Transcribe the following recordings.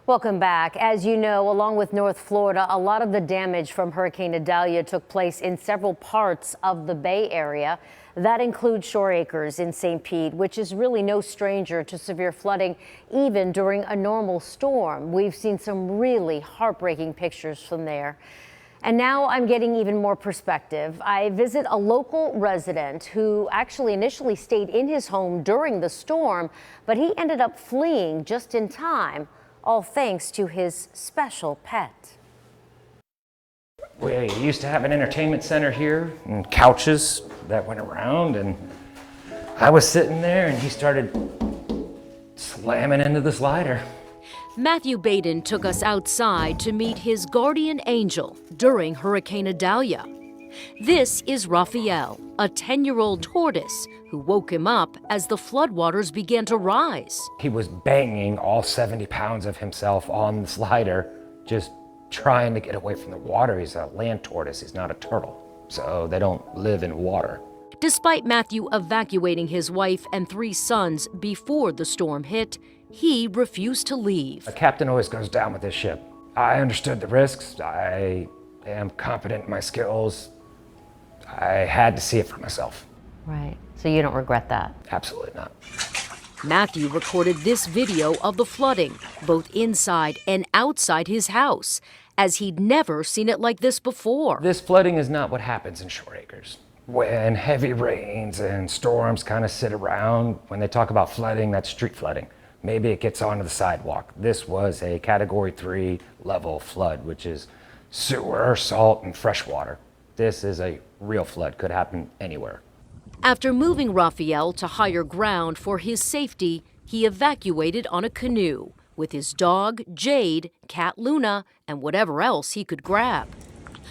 Welcome back. As you know, along with North Florida, a lot of the damage from Hurricane Idalia took place in several parts of the Bay Area. That includes Shore Acres in St. Pete, which is really no stranger to severe flooding, even during a normal storm. We've seen some really heartbreaking pictures from there. And now I'm getting even more perspective. I visit a local resident who actually initially stayed in his home during the storm, but he ended up fleeing just in time, all thanks to his special pet. We used to have an entertainment center here and couches that went around, and I was sitting there and he started slamming into the slider. Matthew Baden took us outside to meet his guardian angel during Hurricane Idalia. This is Raphael, a 10-year-old tortoise who woke him up as the floodwaters began to rise. He was banging all 70 pounds of himself on the slider, just trying to get away from the water. He's a land tortoise, he's not a turtle, so they don't live in water. Despite Matthew evacuating his wife and 3 sons before the storm hit, he refused to leave. A captain always goes down with his ship. I understood the risks. I am confident in my skills. I had to see it for myself. Right. So you don't regret that? Absolutely not. Matthew recorded this video of the flooding, both inside and outside his house, as he'd never seen it like this before. This flooding is not what happens in Shore Acres. When heavy rains and storms kind of sit around, when they talk about flooding, that's street flooding. Maybe it gets onto the sidewalk. This was a Category 3 level flood, which is sewer, salt, and fresh water. This is a real flood, could happen anywhere. After moving Raphael to higher ground for his safety, he evacuated on a canoe with his dog, Jade, cat Luna, and whatever else he could grab.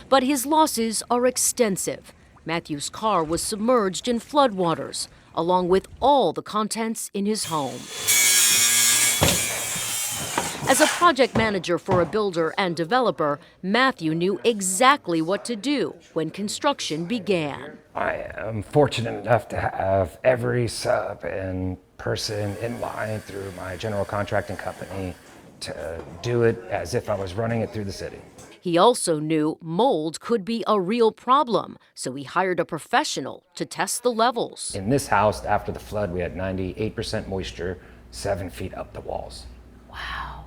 But his losses are extensive. Matthew's car was submerged in floodwaters, along with all the contents in his home. As a project manager for a builder and developer, Matthew knew exactly what to do when construction began. I am fortunate enough to have every sub and person in line through my general contracting company to do it as if I was running it through the city. He also knew mold could be a real problem, so he hired a professional to test the levels. In this house, after the flood, we had 98% moisture, 7 feet up the walls. Wow.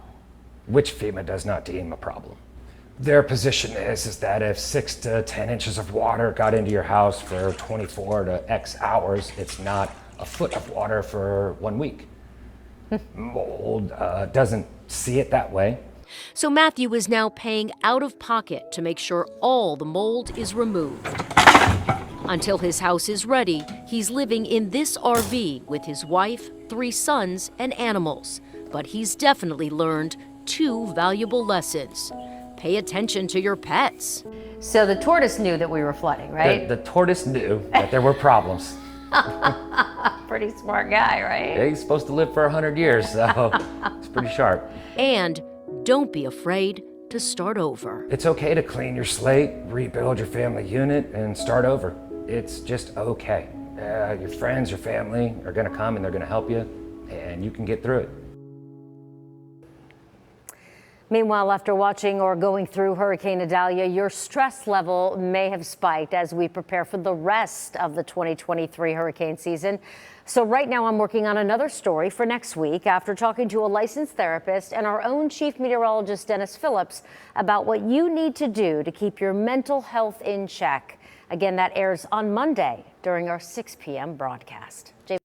Which FEMA does not deem a problem. Their position is that if 6 to 10 inches of water got into your house for 24 to X hours, it's not a foot of water for 1 week. Mold doesn't see it that way. So Matthew is now paying out of pocket to make sure all the mold is removed. Until his house is ready, he's living in this RV with his wife, 3 sons, and animals. But he's definitely learned 2 valuable lessons. Pay attention to your pets. So the tortoise knew that we were flooding, right? The tortoise knew that there were problems. Pretty smart guy, right? Yeah, he's supposed to live for 100 years, so it's pretty sharp. And don't be afraid to start over. It's okay to clean your slate, rebuild your family unit, and start over. It's just okay. Your friends, your family are gonna come and they're gonna help you, and you can get through it. Meanwhile, after watching or going through Hurricane Idalia, your stress level may have spiked as we prepare for the rest of the 2023 hurricane season. So right now I'm working on another story for next week after talking to a licensed therapist and our own chief meteorologist, Dennis Phillips, about what you need to do to keep your mental health in check. Again, that airs on Monday during our 6 p.m. broadcast.